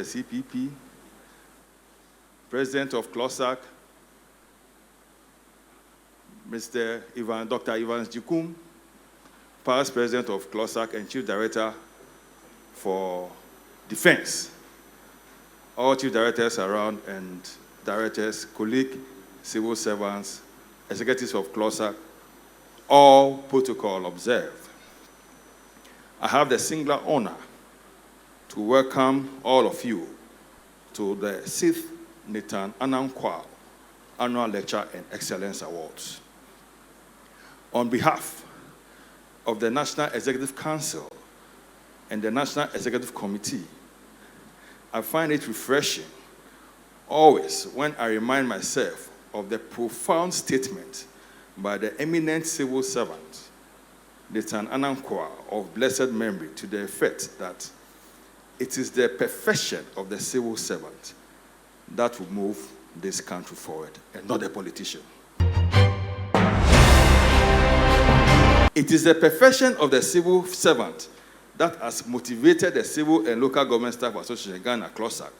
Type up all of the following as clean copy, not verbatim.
the CPP, President of CLOSAC, Dr. Evans Jikum, past President of CLOSAC and Chief Director for Defense, all Chief Directors around and directors, colleagues, civil servants, executives of CLOSAC, all protocol observed. I have the singular honor to welcome all of you to the 6th Nathan Anang Quao Annual Lecture and Excellence Awards. On behalf of the National Executive Council and the National Executive Committee, I find it refreshing always when I remind myself of the profound statement by the eminent civil servant, Nathan Anang Quao of blessed memory, to the effect that it is the perfection of the civil servant that will move this country forward, and not the politician. It is the perfection of the civil servant that has motivated the Civil and Local Government Staff Association Ghana, CLOSAC,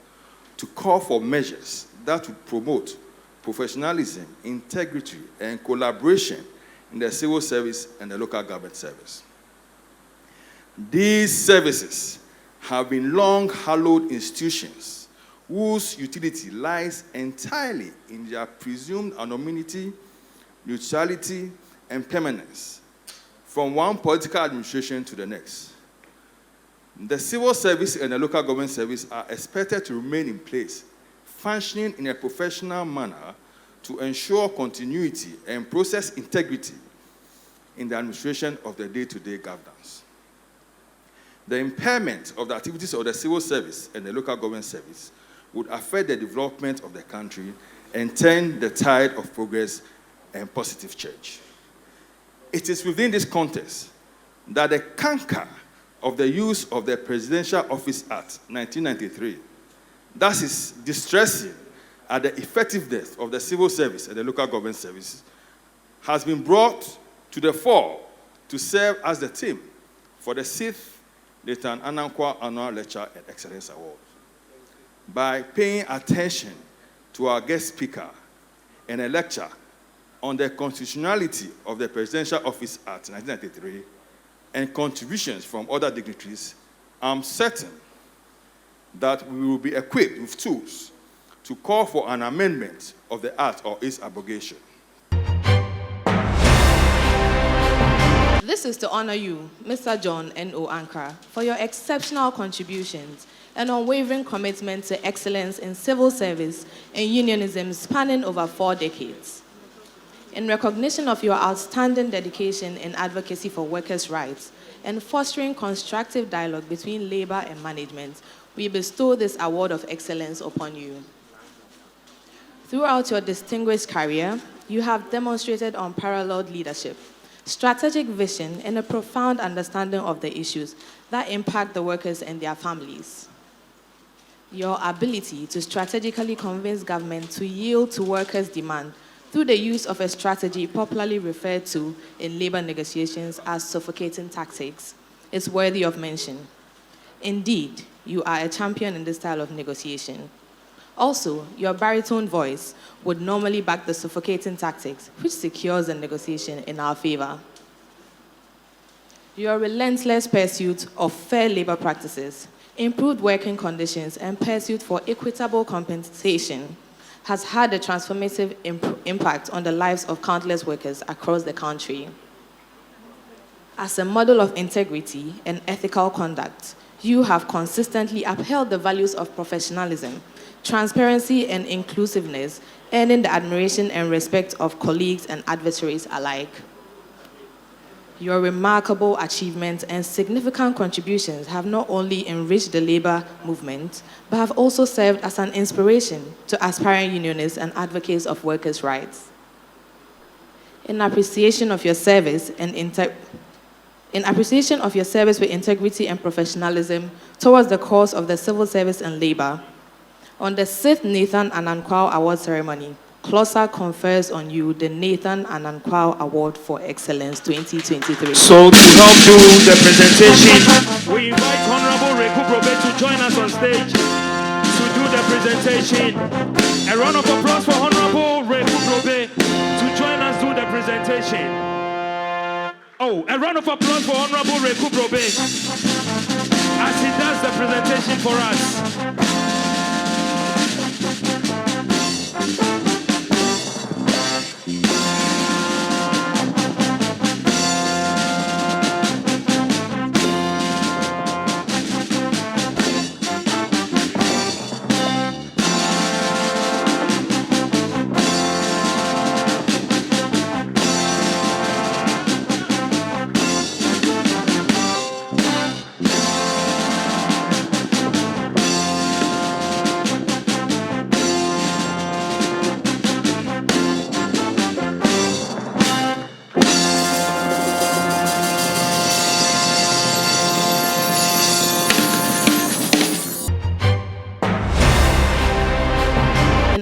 to call for measures that will promote professionalism, integrity, and collaboration in the civil service and the local government service. These services have been long hallowed institutions whose utility lies entirely in their presumed anonymity, neutrality, and permanence from one political administration to the next. The civil service and the local government service are expected to remain in place, functioning in a professional manner to ensure continuity and process integrity in the administration of the day-to-day governance. The impairment of the activities of the civil service and the local government service would affect the development of the country and turn the tide of progress and positive change. It is within this context that the canker of the use of the Presidential Office Act 1993, that is distressing at the effectiveness of the civil service and the local government service, has been brought to the fore to serve as the theme for the 6th Nathan Anang Quao Annual Lecture and Excellence Award. By paying attention to our guest speaker in a lecture on the constitutionality of the Presidential Office Act 1993 and contributions from other dignitaries, I'm certain that we will be equipped with tools to call for an amendment of the Act or its abrogation. This is to honor you, Mr. John N.O. Ankara, for your exceptional contributions and unwavering commitment to excellence in civil service and unionism spanning over 4 decades. In recognition of your outstanding dedication in advocacy for workers' rights and fostering constructive dialogue between labor and management, we bestow this award of excellence upon you. Throughout your distinguished career, you have demonstrated unparalleled leadership, strategic vision, and a profound understanding of the issues that impact the workers and their families. Your ability to strategically convince government to yield to workers' demand through the use of a strategy popularly referred to in labor negotiations as suffocating tactics is worthy of mention. Indeed, you are a champion in this style of negotiation. Also, your baritone voice would normally back the suffocating tactics, which secures the negotiation in our favor. Your relentless pursuit of fair labor practices, improved working conditions, and pursuit for equitable compensation has had a transformative impact on the lives of countless workers across the country. As a model of integrity and ethical conduct, you have consistently upheld the values of professionalism, transparency, and inclusiveness, earning the admiration and respect of colleagues and adversaries alike. Your remarkable achievements and significant contributions have not only enriched the labor movement, but have also served as an inspiration to aspiring unionists and advocates of workers' rights. In appreciation of your service with integrity and professionalism towards the cause of the civil service and labor, on the 6th Nathan Anang Quao Award ceremony, CLOSAC confers on you the Nathan Anang Quao Award for Excellence 2023. So to help do the presentation, we invite Honorable Reku Probe to join us on stage. presentation. A round of applause for Honorable Reku Brobe to join us do the presentation. Oh, a round of applause for Honorable Reku Brobe as he does the presentation for us.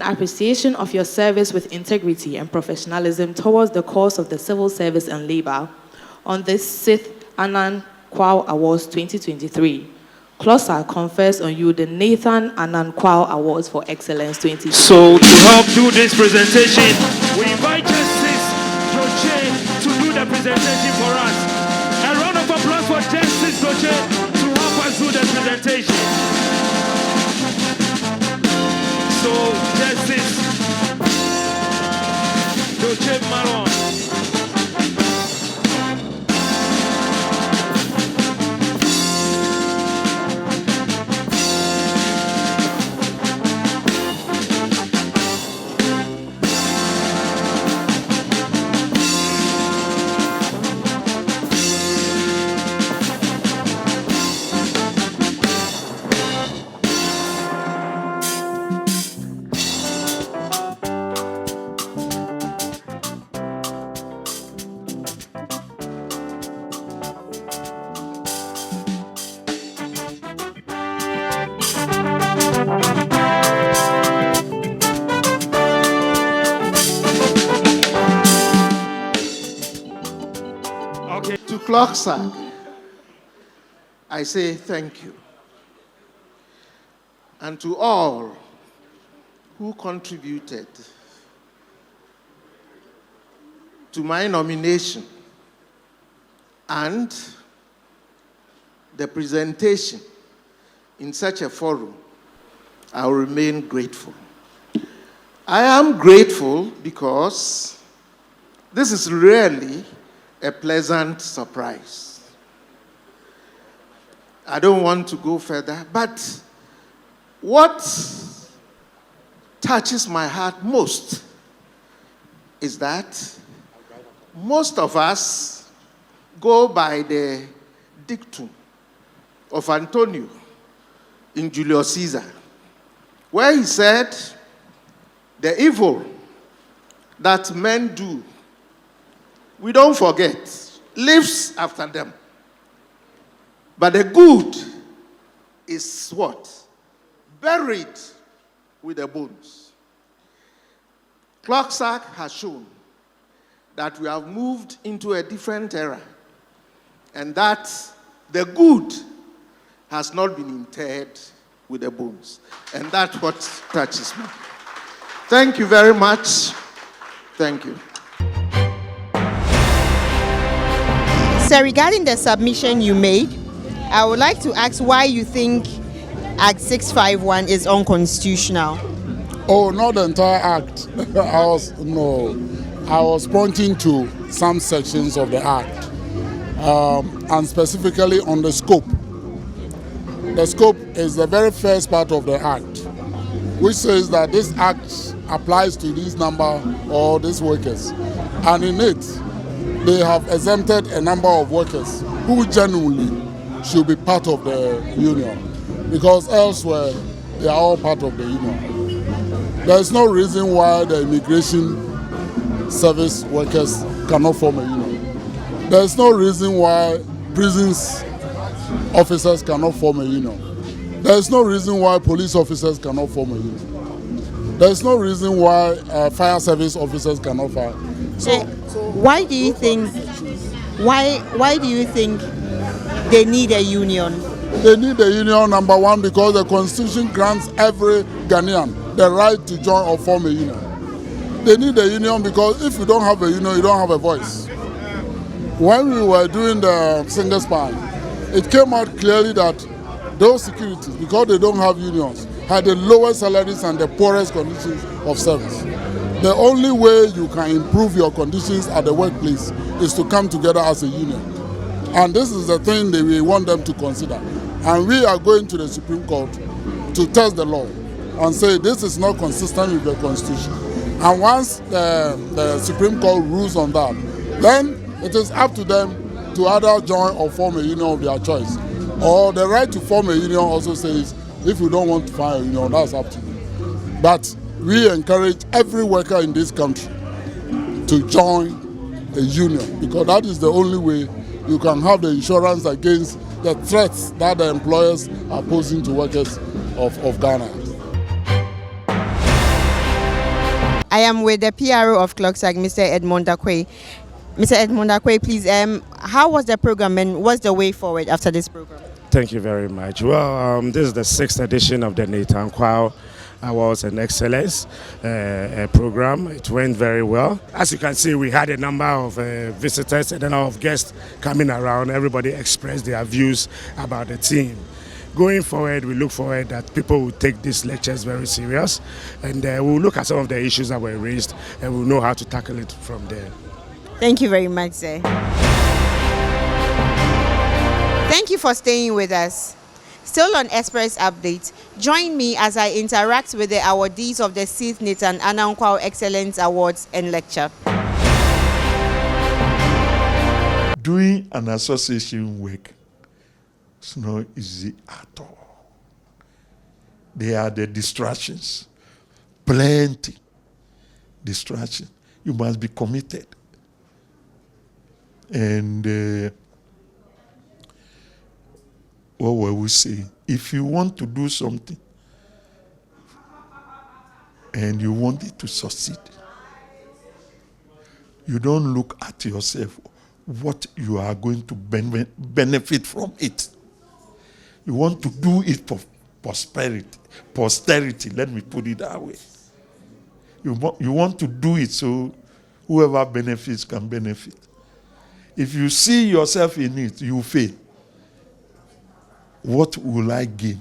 Appreciation of your service with integrity and professionalism towards the cause of the civil service and labor on this 6th Anang Quao Awards 2023. CLOSA confers on you the Nathan Anang Quao Awards for Excellence 2023. So to help do this presentation, we invite Justice Doche to do the presentation for us. A round of applause for Justice Doche to help us do the presentation. So, Justice Doche Maron. To CLOSA, I say thank you. And to all who contributed to my nomination and the presentation in such a forum, I will remain grateful. I am grateful because this is really a pleasant surprise. I don't want to go further, but what touches my heart most is that most of us go by the dictum of Antonio in Julius Caesar, where he said, the evil that men do, we don't forget, lives after them. But the good is what? Buried with the bones. CLOSA has shown that we have moved into a different era and that the good has not been interred with the bones. And that's what touches me. Thank you very much. Thank you. So regarding the submission you made, I would like to ask why you think Act 651 is unconstitutional. Oh, not the entire act. I was pointing to some sections of the act, and specifically on the scope. The scope is the very first part of the act, which says that this act applies to these number or these workers, and in it, they have exempted a number of workers who genuinely should be part of the union, because elsewhere they are all part of the union. There is no reason why the immigration service workers cannot form a union. There is no reason why prisons officers cannot form a union. There is no reason why police officers cannot form a union. There is no reason why fire service officers cannot fire. So why do you think? Why do you think they need a union? They need the union, number one, because the constitution grants every Ghanaian the right to join or form a union. They need the union because if you don't have a union, you don't have a voice. When we were doing the single span, it came out clearly that those securities, because they don't have unions, had the lowest salaries and the poorest conditions of service. The only way you can improve your conditions at the workplace is to come together as a union. And this is the thing that we want them to consider. And we are going to the Supreme Court to test the law and say this is not consistent with the Constitution. And once the Supreme Court rules on that, then it is up to them to either join or form a union of their choice. Or the right to form a union also says, if you don't want to form a union, that's up to you. But we encourage every worker in this country to join a union, because that is the only way you can have the insurance against the threats that the employers are posing to workers of Ghana. I am with the PRO of Clocksag, Mr. Edmond Akwe. Mr. Edmond Akwe, please, how was the program and what's the way forward after this program? Thank you very much. Well, this is the 6th edition of the Anang Quao Awards and Excellence program. It went very well. As you can see, we had a number of visitors and a number of guests coming around. Everybody expressed their views about the team. Going forward, we look forward that people will take these lectures very serious, and we'll look at some of the issues that were raised, and we'll know how to tackle it from there. Thank you very much, sir. Thank you for staying with us. Still on Express Update, join me as I interact with the awardees of the 6th Nathan Anang Quao Excellence Awards and Lecture. Doing an association work is not easy at all. There are the distractions, plenty distractions. You must be committed. And what were we saying? If you want to do something and you want it to succeed, you don't look at yourself, what you are going to benefit from it. You want to do it for posterity, let me put it that way. You want to do it so whoever benefits can benefit. If you see yourself in it, you fail. What will I gain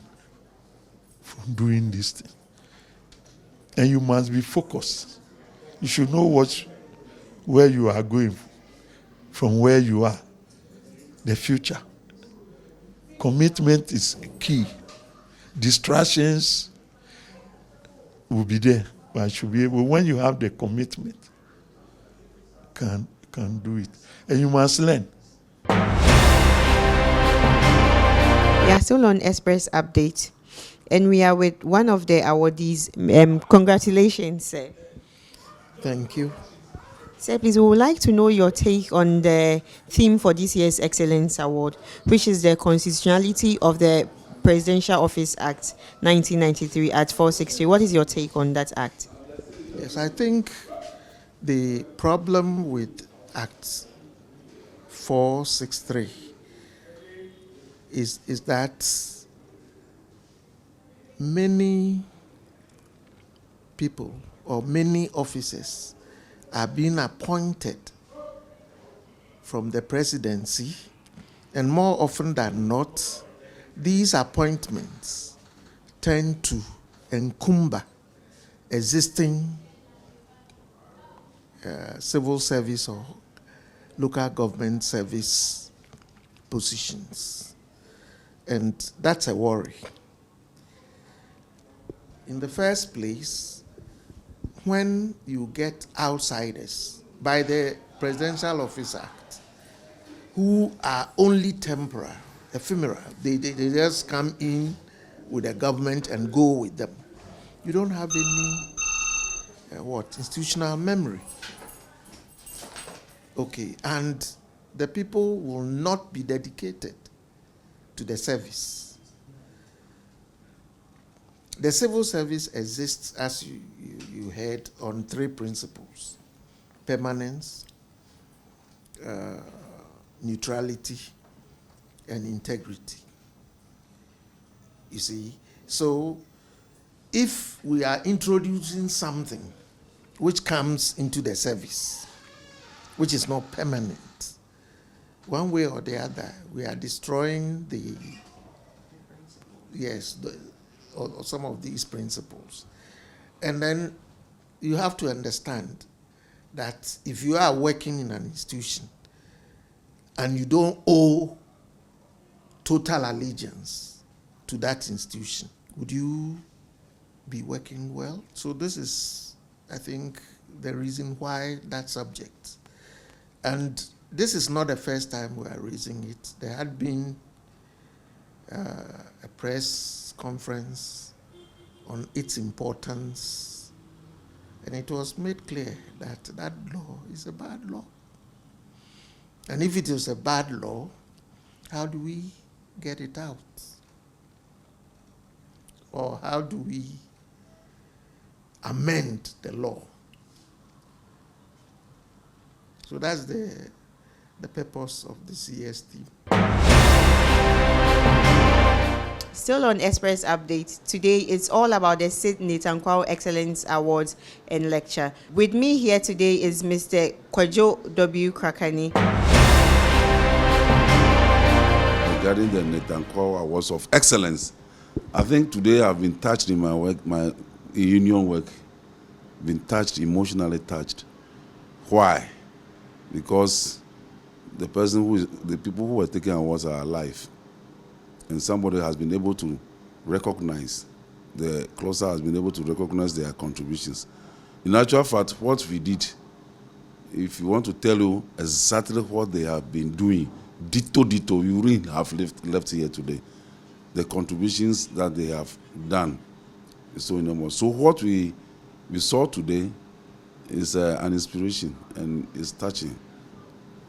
from doing this thing? And you must be focused. You should know where you are going from where you are, the future. Commitment is key. Distractions will be there, but I should be able, when you have the commitment, can do it. And you must learn. We are still on Express Update, and we are with one of the awardees. Congratulations, sir. Thank you. Sir, please, we would like to know your take on the theme for this year's Excellence Award, which is the constitutionality of the Presidential Office Act 1993 at 460. What is your take on that act? Yes, I think the problem with Act 463 is that many people or many officers are being appointed from the presidency, and more often than not, these appointments tend to encumber existing civil service or local government service positions. And that's a worry. In the first place, when you get outsiders by the Presidential Office Act who are only temporary, ephemeral, they just come in with the government and go with them, you don't have any institutional memory. Okay, and the people will not be dedicated to the service. The civil service exists, as you heard, on 3 principles: permanence, neutrality, and integrity. you see. So if we are introducing something which comes into the service, which is not permanent, one way or the other, we are destroying or some of these principles. And then you have to understand that if you are working in an institution and you don't owe total allegiance to that institution, would you be working well? So this is, I think, the reason why that subject. And this is not the first time we are raising it. There had been a press conference on its importance, and it was made clear that that law is a bad law. And if it is a bad law, how do we get it out? Or how do we amend the law? So that's the purpose of the CST. Still on Express Update, today it's all about the Sid Anang Quao Excellence Awards and Lecture. With me here today is Mr. Kwajo W. Krakani. Regarding the Anang Quao Awards of Excellence, I think today I've been touched in my work, my union work, been touched, emotionally touched. Why? Because the people who were taking awards are alive. And somebody has been able to recognize, the closer has been able to recognize their contributions. In actual fact, what we did, if you want to tell you exactly what they have been doing, ditto, you wouldn't have left here today. The contributions that they have done is so enormous. So what we saw today is an inspiration and is touching.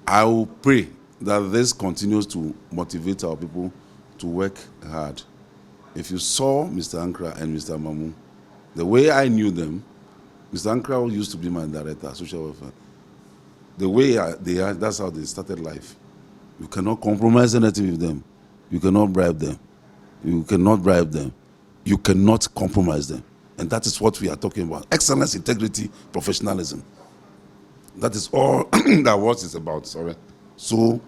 I will pray that this continues to motivate our people to work hard. If you saw Mr. Ankra and Mr. Mamu, the way I knew them, Mr. Ankra used to be my director, social welfare. The way they are, that's how they started life. You cannot compromise anything with them. You cannot bribe them. You cannot bribe them. You cannot compromise them. And that is what we are talking about. Excellence, integrity, professionalism. That is all that what it's about. Sorry. So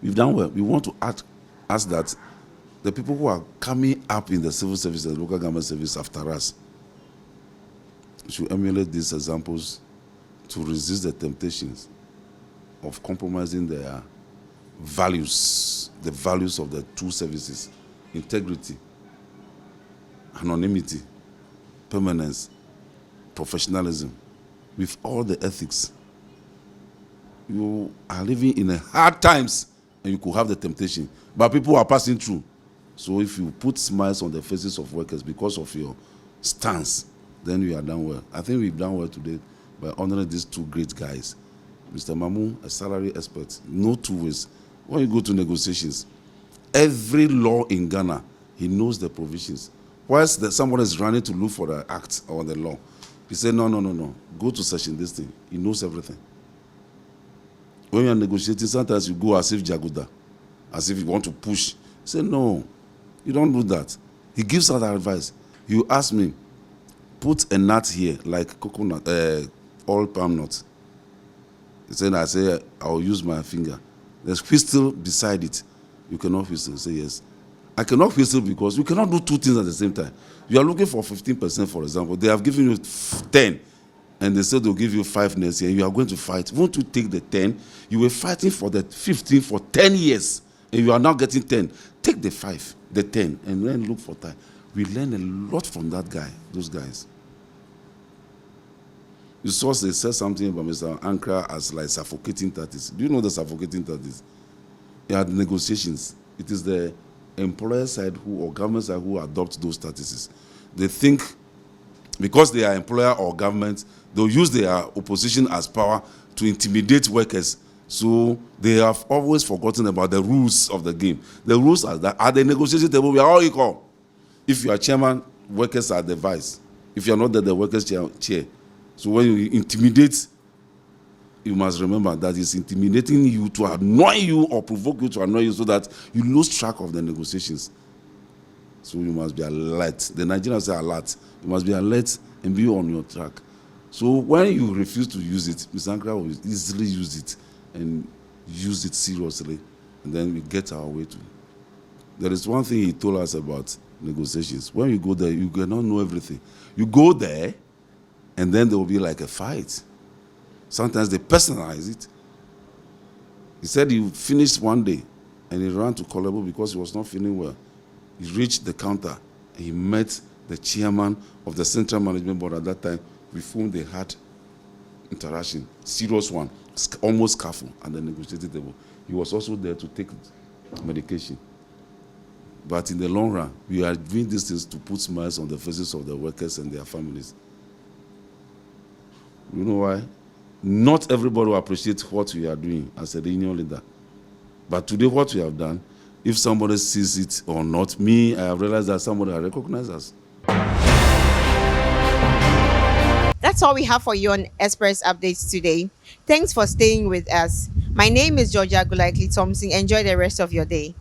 we've done well. We want to ask that the people who are coming up in the civil service and local government service after us should emulate these examples to resist the temptations of compromising their values, the values of the two services: integrity, anonymity, permanence, professionalism, with all the ethics. You are living in hard times and you could have the temptation, but people are passing through. So if you put smiles on the faces of workers because of your stance, then we are done well. I think we've done well today by honoring these two great guys. Mr. Mamu, a salary expert, no two ways. When you go to negotiations, every law in Ghana, he knows the provisions. Whilst someone is running to look for the act or the law, he said, no, go to section this thing. He knows everything. When you are negotiating, sometimes you go as if Jaguda, as if you want to push. He said, no, you don't do that. He gives us advice. You ask me, put a nut here, like coconut, all palm nuts. He said, I say, I'll use my finger. There's whistle beside it. You cannot whistle. Say yes. I cannot whistle because you cannot do two things at the same time. You are looking for 15%, for example. They have given you 10, and they said they'll give you 5 next year. You are going to fight. Won't you take the 10? You were fighting for the 15 for 10 years, and you are now getting 10. Take the 5, the 10, and then look for time. We learn a lot from that guy, those guys. You saw they said something about Mr. Ankra as like suffocating tactics. Do you know the suffocating tactics? They had negotiations. It is the employer side or government side who adopt those tactics. They think because they are employer or government, they'll use their opposition as power to intimidate workers. So they have always forgotten about the rules of the game. The rules are that at the negotiation table, we are all equal. If you are chairman, workers are the vice. If you are not there, the workers chair. So when you intimidate, you must remember that it's intimidating you to annoy you or provoke you to annoy you so that you lose track of the negotiations. So you must be alert. The Nigerians say alert. You must be alert and be on your track. So when you refuse to use it, Mr. Ankara will easily use it and use it seriously, and then we get our way to. There is one thing he told us about negotiations. When you go there, you cannot know everything. You go there, and then there will be like a fight. Sometimes they personalize it. He said he finished one day, and he ran to Kolebo because he was not feeling well. He reached the counter, and he met the chairman of the Central Management Board at that time, with whom they had interaction, serious one, almost careful, at the negotiating table. He was also there to take medication. But in the long run, we are doing these things to put smiles on the faces of the workers and their families. You know why? Not everybody will appreciate what we are doing as a union leader. But today, what we have done, if somebody sees it or not, me, I have realized that somebody has recognized us. That's all we have for you on Express Updates today. Thanks for staying with us. My name is Georgia Gulaikli Thompson. Enjoy the rest of your day.